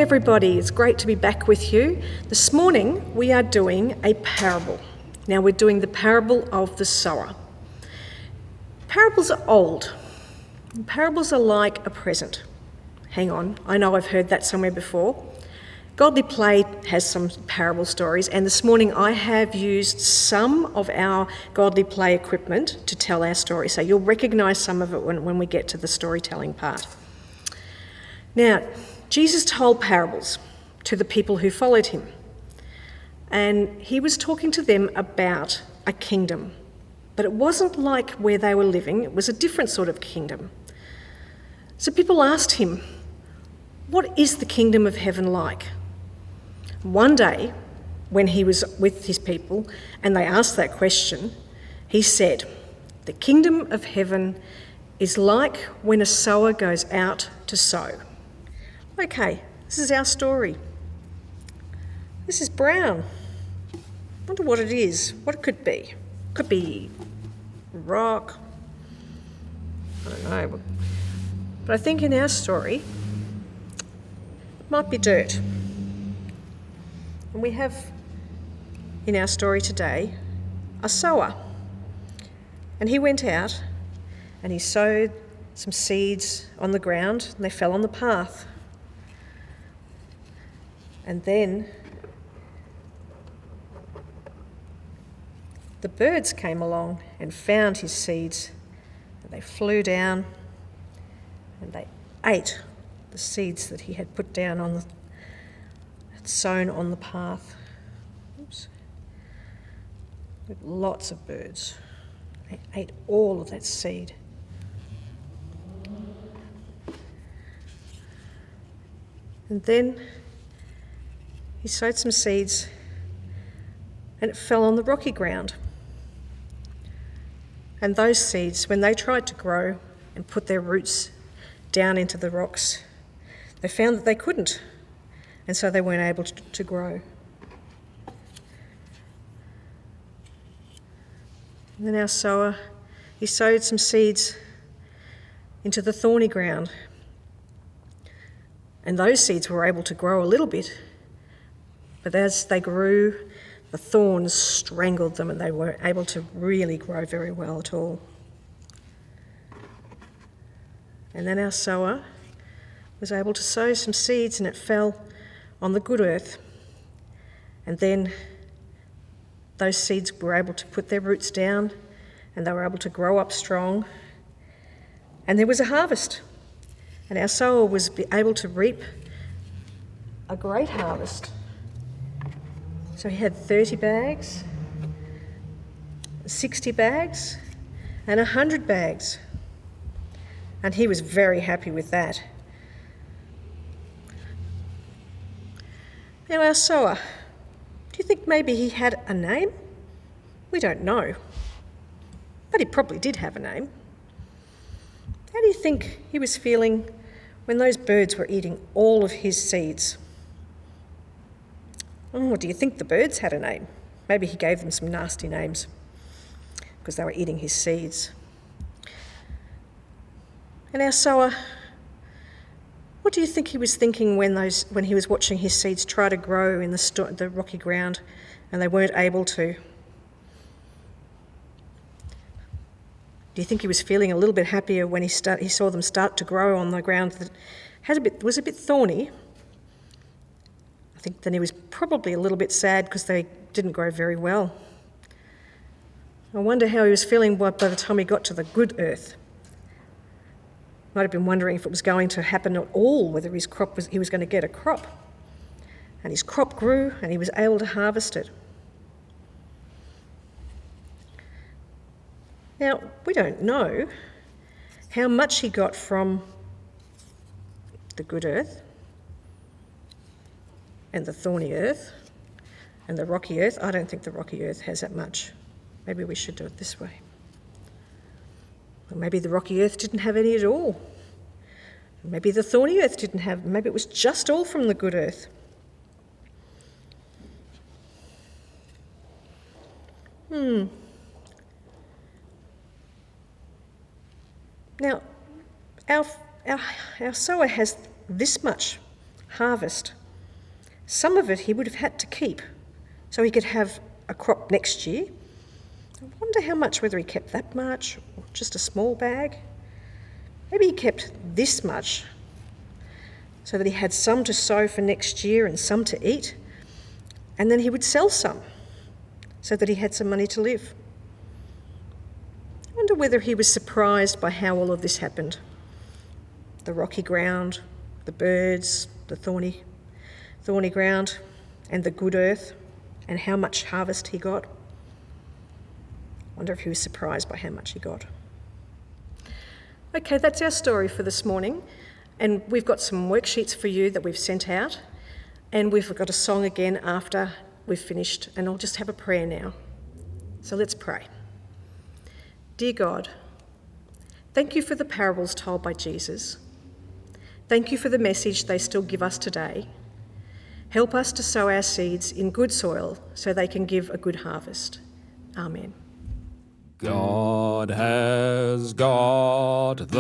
everybody, it's great to be back with you. This morning we are doing a parable. Now we're doing the parable of the sower. Parables are old. Parables are like a present. Hang on, I know I've heard that somewhere before. Godly Play has some parable stories, and this morning I have used some of our Godly Play equipment to tell our story, so you'll recognise some of it when we get to the storytelling part. Now, Jesus told parables to the people who followed him, and he was talking to them about a kingdom, but it wasn't like where they were living, it was a different sort of kingdom. So people asked him, "What is the kingdom of heaven like?" One day, when he was with his people and they asked that question, he said, "The kingdom of heaven is like when a sower goes out to sow." Okay, this is our story. This is brown. Wonder what it is, what it could be. Could be rock. I don't know. But I think in our story, it might be dirt. And we have in our story today a sower. And he went out and he sowed some seeds on the ground and they fell on the path. And then the birds came along and found his seeds, and they flew down and they ate the seeds that he had put down had sown on the path. Oops. With lots of birds. They ate all of that seed. And then he sowed some seeds and it fell on the rocky ground. And those seeds, when they tried to grow and put their roots down into the rocks, they found that they couldn't, and so they weren't able to grow. And then our sower, he sowed some seeds into the thorny ground, and those seeds were able to grow a little bit. But as they grew, the thorns strangled them and they weren't able to really grow very well at all. And then our sower was able to sow some seeds and it fell on the good earth. And then those seeds were able to put their roots down and they were able to grow up strong. And there was a harvest. And our sower was able to reap a great harvest. So he had 30 bags, 60 bags, and 100 bags. And he was very happy with that. Now our sower, do you think maybe he had a name? We don't know. But he probably did have a name. How do you think he was feeling when those birds were eating all of his seeds? Oh, do you think the birds had a name? Maybe he gave them some nasty names because they were eating his seeds. And our sower, what do you think he was thinking when he was watching his seeds try to grow in the rocky ground and they weren't able to? Do you think he was feeling a little bit happier when he saw them start to grow on the ground that was a bit thorny? I think then he was probably a little bit sad because they didn't grow very well. I wonder how he was feeling by the time he got to the good earth. Might have been wondering if it was going to happen at all, whether he was going to get a crop. And his crop grew and he was able to harvest it. Now, we don't know how much he got from the good earth and the thorny earth and the rocky earth. I don't think the rocky earth has that much. Maybe we should do it this way. Or maybe the rocky earth didn't have any at all. Maybe the thorny earth didn't have, maybe it was just all from the good earth. Now, our sower has this much harvest. Some of it he would have had to keep so he could have a crop next year. I wonder how much, whether he kept that much or just a small bag. Maybe he kept this much so that he had some to sow for next year and some to eat, and then he would sell some so that he had some money to live. I wonder whether he was surprised by how all of this happened. The rocky ground, the birds, the thorny ground, and the good earth, and how much harvest he got. I wonder if he was surprised by how much he got. Okay, that's our story for this morning, and we've got some worksheets for you that we've sent out, and we've got a song again after we've finished, and I'll just have a prayer now. So let's pray. Dear God, thank you for the parables told by Jesus. Thank you for the message they still give us today. Help us to sow our seeds in good soil so they can give a good harvest. Amen. God has got the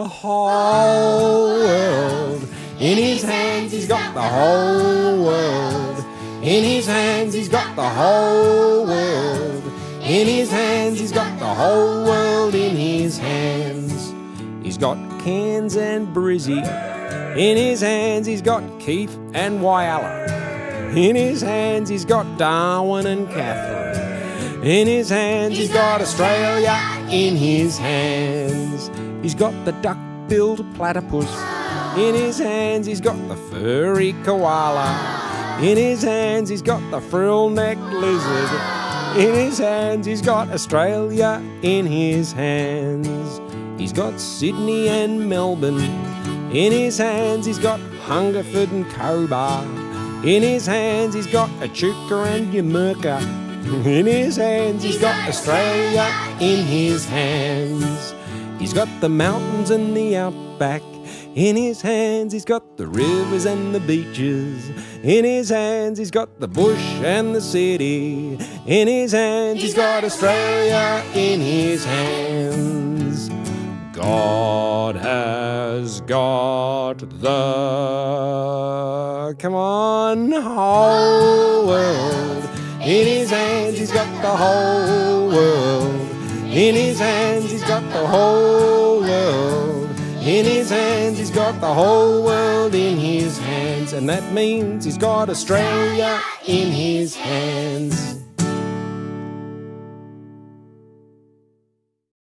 whole world in his hands. He's got the whole world in his hands. He's got the whole world in his hands. He's got the whole world in his hands. He's got Cairns and Brizzy in his hands. He's got Keith and Wyalla in his hands. He's got Darwin and Catherine in his hands. He's got Australia in his hands. He's got the duck-billed platypus in his hands. He's got the furry koala in his hands. He's got the frill-necked lizard in his hands. He's got Australia in his hands. He's got Sydney and Melbourne in his hands. He's got Hungerford and Cobar in his hands. He's got Echuca and Yamurka in his hands. He's got Australia in his hands. He's got the mountains and the outback in his hands. He's got the rivers and the beaches in his hands. He's got the bush and the city in his hands. He's got Australia in his hands. God has got the, come on, whole world in his hands. He's got the whole world in his hands. He's got the whole world in his hands. He's got the whole world in his hands. And that means he's got Australia in his hands.